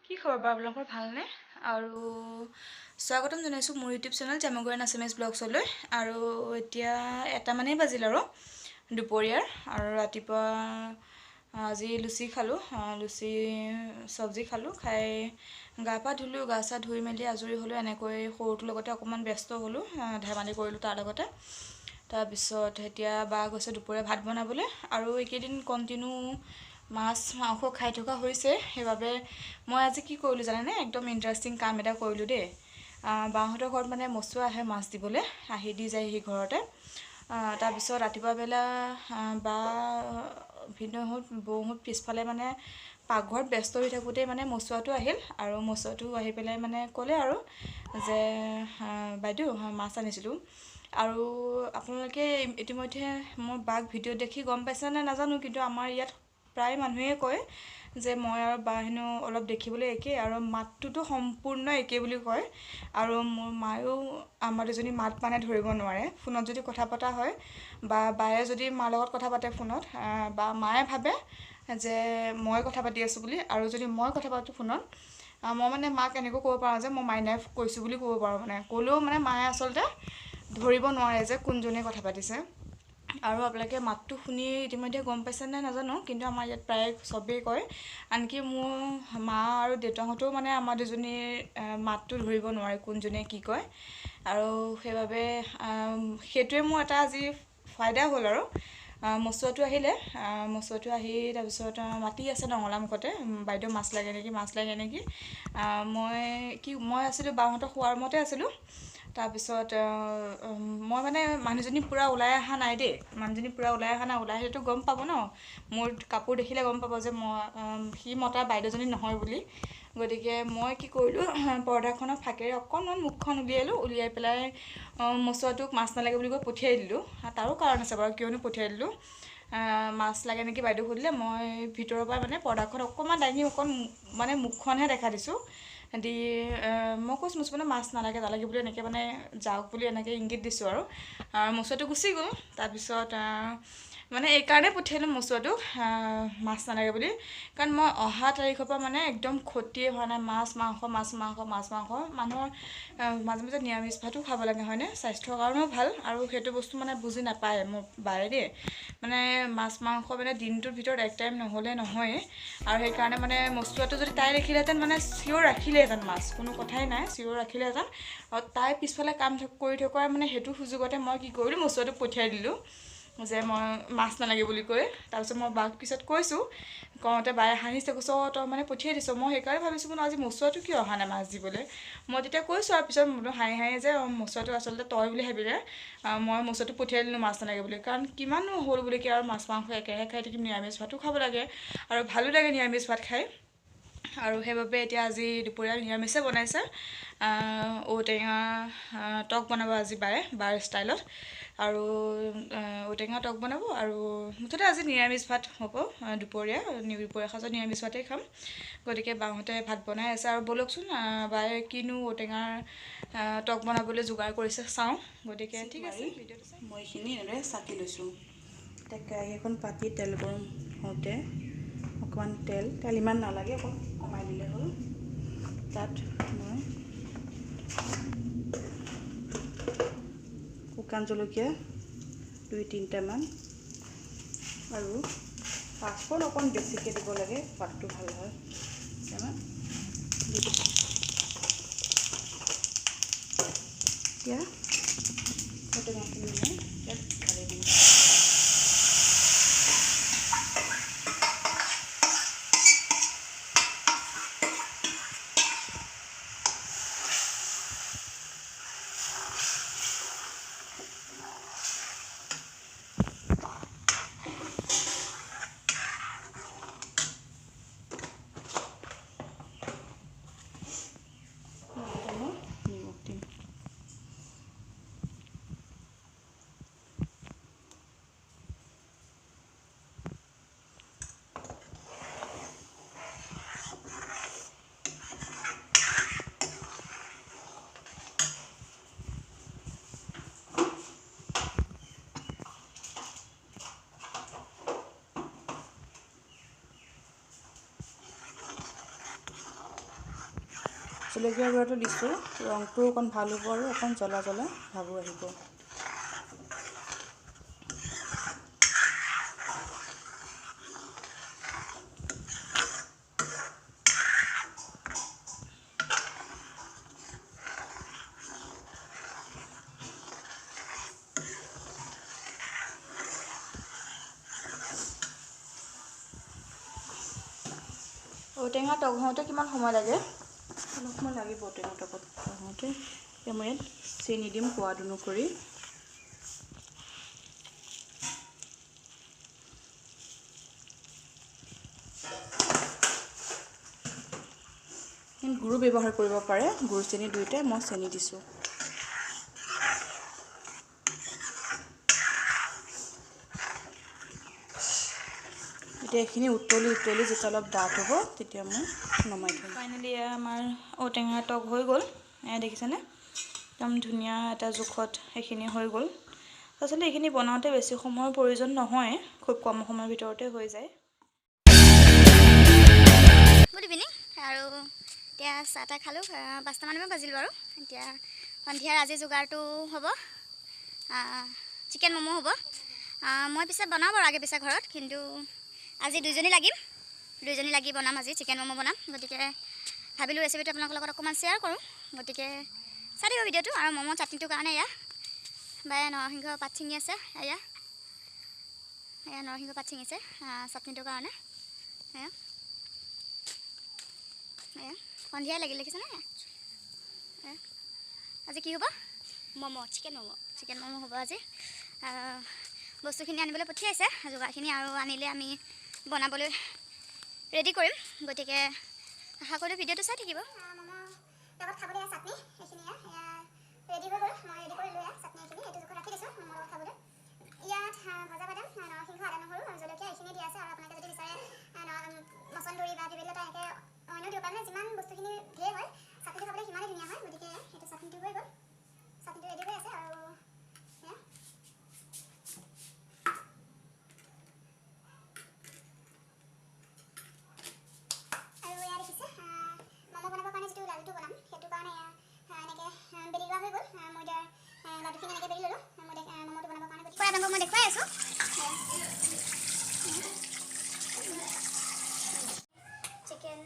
কি খবৰ বাৰু আপোনালোকৰ ভালনে? আৰু স্বাগতম জনাইছোঁ মোৰ ইউটিউব চেনেল জামুগুৰি নাচিমেজ ব্লগছলৈ। আৰু এতিয়া 1মানেই বাজিল আৰু দুপৰীয়াৰ। আৰু ৰাতিপুৱা আজি লুচি খালোঁ, লুচি চব্জি খালোঁ। খাই গা পা ধুলোঁ, গা চা ধুই মেলি আজৰি হ'লোঁ। এনেকৈ সৰুটোৰ লগতে অকণমান ব্যস্ত হ'লোঁ, ধেমালি কৰিলোঁ তাৰ লগতে। তাৰপিছত এতিয়া বা গৈছে দুপৰীয়া ভাত বনাবলৈ। আৰু এইকেইদিন কণ্টিনিউ মাছ মাংস খাই থকা হৈছে, সেইবাবে মই আজি কি কৰিলোঁ জানেনে? একদম ইণ্টাৰেষ্টিং কাম এটা কৰিলোঁ দেই। বাহঁতৰ ঘৰত মানে মচুৱা আহে মাছ দিবলৈ, আহি দি যায়হি ঘৰতে। তাৰপিছত ৰাতিপুৱা বেলা বা ভিনদেউহঁত বৌহঁত পিছফালে মানে পাকঘৰত ব্যস্ত হৈ থাকোঁতেই মানে মচুৱাটো আহিল। আৰু মচুৱাটো আহি পেলাই মানে ক'লে আৰু যে বাইদেউ মাছ আনিছিলোঁ। আৰু আপোনালোকে ইতিমধ্যে মোৰ বাক ভিডিঅ'ত দেখি গম পাইছেনে নাজানো, কিন্তু আমাৰ ইয়াত প্ৰায় মানুহে কয় যে মই আৰু বা হেনো অলপ দেখিবলৈ একেই, আৰু মাতটোতো সম্পূৰ্ণ একেই বুলি কয়। আৰু মোৰ মায়েও আমাৰ দুজনী মাত মানে ধৰিব নোৱাৰে। ফোনত যদি কথা পতা হয় বা বায়ে যদি মাৰ লগত কথা পাতে ফোনত, বা মায়ে ভাবে যে মই কথা পাতি আছোঁ বুলি। আৰু যদি মই কথা পাতোঁ ফোনত, মই মানে মাক এনেকৈ ক'ব পাৰোঁ যে মই মাইনাই কৈছোঁ বুলি ক'ব পাৰোঁ। মানে ক'লেও মানে মায়ে আচলতে ধৰিব নোৱাৰে যে কোনজনে কথা পাতিছে। আৰু আপোনালোকে মাতটো শুনি ইতিমধ্যে গম পাইছেনে নাজানো, কিন্তু আমাৰ ইয়াত প্ৰায় চবেই কয়। আনকি মোৰ মা আৰু দেউতাহঁতেও মানে আমাৰ দুজনীৰ মাতটো ধৰিব নোৱাৰে কোনজনে কি কয়। আৰু সেইবাবে সেইটোৱে মোৰ এটা আজি ফাইদা হ'ল। আৰু মচুৱাটো আহিলে, মচুৱাটো আহি তাৰপিছত মাতি আছে নঙলা মুখতে, বাইদেউ মাছ লাগে নেকি, মাছ লাগে নেকি। মই আছিলোঁ বাহঁতৰ শোৱাৰ ৰুমতে আছিলোঁ। তাৰপিছত মই মানে মানুহজনী পূৰা ওলাই অহা নাই দেই, মানুহজনী পূৰা ওলাই অহা নাই। ওলাই আহিলেতো গম পাব ন, মোৰ কাপোৰ দেখিলে গম পাব যে সি মতা বাইদেউজনী নহয় বুলি। গতিকে মই কি কৰিলোঁ, পৰ্দাখনৰ ফাঁকেৰে অকণমান মুখখন উলিয়াই পেলাই মচুৱাটোক মাছ নালাগে বুলি কৈ পঠিয়াই দিলোঁ। তাৰো কাৰণ আছে বাৰু কিয়নো পঠিয়াই দিলোঁ। মাছ লাগে নেকি বাইদেউ সুধিলে, মই ভিতৰৰ পৰা মানে পৰ্দাখন অকণমান দাঙি অকণ মানে মুখখনহে দেখা দিছোঁ। দি মই কৈছোঁ মানে মাছ নালাগে নালাগে বুলি এনেকৈ মানে যাওক বুলি এনেকৈ ইংগিত দিছোঁ। আৰু মচুৱাটো গুচি গ'ল। তাৰপিছত মানে এইকাৰণে পঠিয়ালোঁ মচুৱাটোক মাছ নালাগে বুলি, কাৰণ মই অহা তাৰিখৰ পৰা মানে একদম ক্ষতিয়ে হোৱা নাই। মাছ মাংস মাছ মাংস মাছ মাংস। মানুহৰ মাজে মাজে নিৰামিষ ভাতো খাব লাগে হয়নে, স্বাস্থ্যৰ কাৰণেও ভাল। আৰু সেইটো বস্তু মানে বুজি নাপায় মোৰ বায়ে দেই। মানে মাছ মাংস মানে দিনটোৰ ভিতৰত এক টাইম নহ'লে নহয়েই। আৰু সেইকাৰণে মানে মচুৱাটো যদি তাই ৰাখিলেহেঁতেন, মানে চিঞৰ ৰাখিলেহেঁতেন, মাছ কোনো কথাই নাই, চিঞৰ ৰাখিলেহেঁতেন। আৰু তাই পিছফালে কাম কৰি থকাৰ মানে সেইটো সুযোগতে মই কি কৰিলোঁ, মচুৱাটোক পঠিয়াই দিলোঁ যে মই মাছ নালাগে বুলি কৈ। তাৰপিছত মই বাক পিছত কৈছোঁ, কওঁতে বায়ে হাঁহিছে, কৈছোঁ তই মানে পঠিয়াই দিছোঁ। মই সেইকাৰণে ভাবিছোঁ বোলো আজি মচুৱাটো কিয় অহা নাই মাছ দিবলৈ। মই তেতিয়া কৈছোঁ আৰু পিছত বোলো হাঁহি হাঁহি যে মচুৱাটো আচলতে তই বুলি ভাবিলে, মই মচুৱাটো পঠিয়াই দিলোঁ মাছ নালাগে বুলি। কাৰণ কিমাননো হ'ল বুলি কি আৰু মাছ মাংস একেৰাহে খাই থাকিম, নিৰামিষ ভাতো খাব লাগে। আৰু ভালো লাগে নিৰামিষ ভাত খাই। আৰু সেইবাবে এতিয়া আজি দুপৰীয়া নিৰামিষে বনাইছে। ঔটেঙা টক বনাব আজি বাৰ ষ্টাইলত। আৰু ঔটেঙা টক বনাব। আৰু মুঠতে আজি নিৰামিষ ভাত হ'ব দুপৰীয়া সাঁজত নিৰামিষ ভাতেই খাম। গতিকে বাহঁতে ভাত বনাই আছে। আৰু ব'লকচোন বায়ে কিনো ঔটেঙাৰ টক বনাবলৈ যোগাৰ কৰিছে চাওঁ। গতিকে ঠিক আছে, মই এইখিনি এনেদৰে চাকি লৈছোঁ। এতিয়া কেৰাহী এখন পাতি তেল গৰম হওঁতে অকণমান তেল ইমান নালাগে, অকণ কমাই দিলে হ'ল। তাত মই শুকান জলকীয়া 2-3টামান আৰু পাঁচফোৰণ অকণ বেছিকৈ দিব লাগে, সোৱাদটো ভাল হয়। এতিয়া ঔটেঙাখিনি মই ইয়াত ঢালি দিম। নিমখ দিম। জলকীয়া গুড়াটো দিছোঁ, ৰংটো অকণ ভাল হ'ব আৰু অকণ জ্বলা জ্বলা ভাবো আহিব। ঔটেঙা টক হওঁতে কিমান সময় লাগে? অলপ সময় লাগিব ঔটেঙা টকত হওঁতে। এতিয়া মই ইয়াত চেনি দিম সোৱাদ অনুসৰি। গুড়ো ব্যৱহাৰ কৰিব পাৰে, গুড় চেনি দুয়োটাই, মই চেনি দিছোঁ। এতিয়া এইখিনি উতলি যেতিয়া অলপ ডাঠ হ'ব তেতিয়া মই নমাই থ'ম। ফাইনেলি আমাৰ ঔটেঙা টক হৈ গ'ল, এয়া দেখিছেনে? একদম ধুনীয়া এটা জোখত সেইখিনি হৈ গ'ল। আচলতে এইখিনি বনাওঁতে বেছি সময়ৰ প্ৰয়োজন নহয়, খুব কম সময়ৰ ভিতৰতে হৈ যায়। Good evening. আৰু এতিয়া চাহ তাহ খালোঁ, 5টামান বাজিলোঁ আৰু এতিয়া সন্ধিয়াৰ আজি যোগাৰটো হ'ব, চিকেন ম'ম' হ'ব। মই পিছে বনাওঁ বাৰু আগে পিছে ঘৰত, কিন্তু আজি দুইজনী লাগি বনাম, আজি চিকেন ম'ম' বনাম। গতিকে ভাবিলোঁ ৰেচিপিটো আপোনালোকৰ লগত অকণমান শ্বেয়াৰ কৰোঁ, গতিকে চাই দিব ভিডিঅ'টো। আৰু ম'ম' চাটনিটোৰ কাৰণে এয়া বায়ে নৰসিংহ পাত ছিঙি আছে, এয়া নৰসিংহ পাত ছিঙিছে চাটনিটোৰ কাৰণে। এয়া সন্ধিয়াই লাগিল, দেখিছেনে? আজি কি হ'ব? ম'ম', চিকেন ম'ম' হ'ব আজি। বস্তুখিনি আনিবলৈ পঠিয়াইছে, যোগাৰখিনি, আৰু আনিলে আমি বনাবলৈ ৰেডি কৰিম। গতিকে আশা কৰিলোঁ ভিডিঅ'টো চাই থাকিব। ম'ম' লগত খাবলৈ চাটনি এইখিনি ৰেডি হৈ গ'ল, মই ৰেডি কৰি লৈ চাটনি এইখিনি এইটো জোখত ৰাখি দিছোঁ ম'মৰ লগত খাবলৈ। ইয়াত ভজা বাদাম, নৰসিংহ, আদা, নহৰু, জলকীয়া এইখিনি দিয়া আছে। আৰু আপোনালোকে যদি বিচাৰে মচন্দৰী বা ভেবেলিলতা এনেকৈ অন্য দিব পাৰে, মানে যিমান বস্তুখিনি ঢেৰ হয় চাটনিটো খাবলৈ সিমানেই ধুনীয়া হয়। গতিকে সেইটো চাটনিটো হৈ গ'ল, চাটনিটো ৰেডি হৈ আছে। আৰু এয়া দেখিছে ম'ম' বনাবৰ কাৰণে যিটো লাডুটো বনাম সেইটো কাৰণে এনেকৈ বেলি লোৱা হৈ গ'ল। মই এতিয়া লাডুখিনি এনেকৈ বেলি ল'লোঁ ম'ম'টো বনাবৰ কাৰণে। গতিকে আপোনালোকক মই দেখুৱাই আছোঁ। চিকেন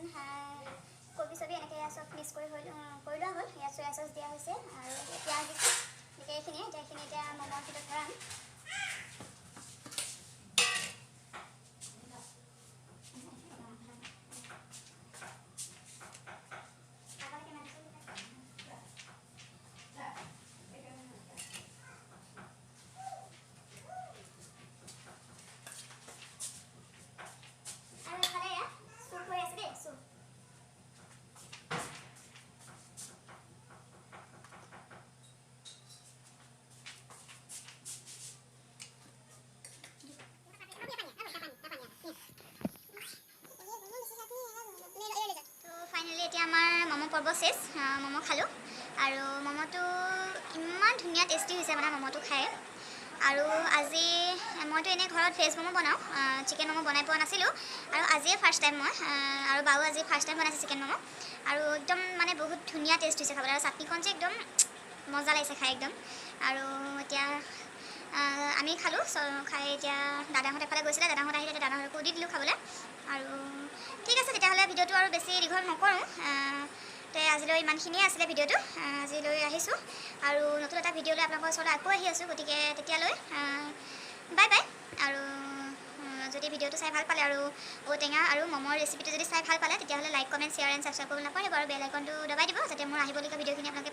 কবি চবি এনেকৈ চব মিক্স কৰি লোৱা হ'ল। ইয়াত চয়া চচ দিয়া হৈছে আৰু পিঁয়াজ দিছোঁ। গতিকে এইখিনি এতিয়া ম'মৰ ভিতৰত ভৰাম। আৰু এইফালে চুপ হৈ আছে দেই, চুপ। ফাইনেলি এতিয়া আমাৰ ম'ম' পৰ্ব চেছ, ম'ম' খালোঁ। আৰু ম'ম'টো ইমান ধুনীয়া টেষ্টি হৈছে, মানে ম'ম'টো খাই। আৰু আজি মইতো এনেই ঘৰত ভেজ ম'ম' বনাওঁ, চিকেন ম'ম' বনাই পোৱা নাছিলোঁ। আৰু আজিয়ে ফাৰ্ষ্ট টাইম মই, আৰু বাও আজি ফাৰ্ষ্ট টাইম বনাইছে চিকেন ম'ম'। আৰু একদম মানে বহুত ধুনীয়া টেষ্ট হৈছে খাবলৈ, আৰু চাটনিখন যে একদম মজা লাগিছে খাই একদম। আৰু এতিয়া আমি খালোঁ, খাই এতিয়া দাদাহঁত এফালে গৈছিলে, দাদাহঁত আহিলে, এতিয়া দাদাহঁতকো দি দিলোঁ খাবলৈ। আৰু ঠিক আছে তেতিয়াহ'লে ভিডিঅ'টো আৰু বেছি দীঘল নকৰোঁ। আজিলৈ ইমানখিনিয়ে আছিলে ভিডিঅ'টো, আজিলৈ আহিছোঁ। আৰু নতুন এটা ভিডিঅ' লৈ আপোনালোকৰ ওচৰলৈ আকৌ আহি আছোঁ। গতিকে তেতিয়ালৈ বাই বাই। আৰু যদি ভিডিঅ'টো চাই ভাল পালে আৰু ঔটেঙা আৰু ম'মৰ ৰেচিপিটো যদি চাই ভাল পালে, তেতিয়াহ'লে like, comment, share and subscribe কৰিব নাপাহৰিব। আৰু বেল আইকনটো দবাই দিব, যাতে মোৰ আহিবলগীয়া ভিডিঅ'খিনি আপোনালোকে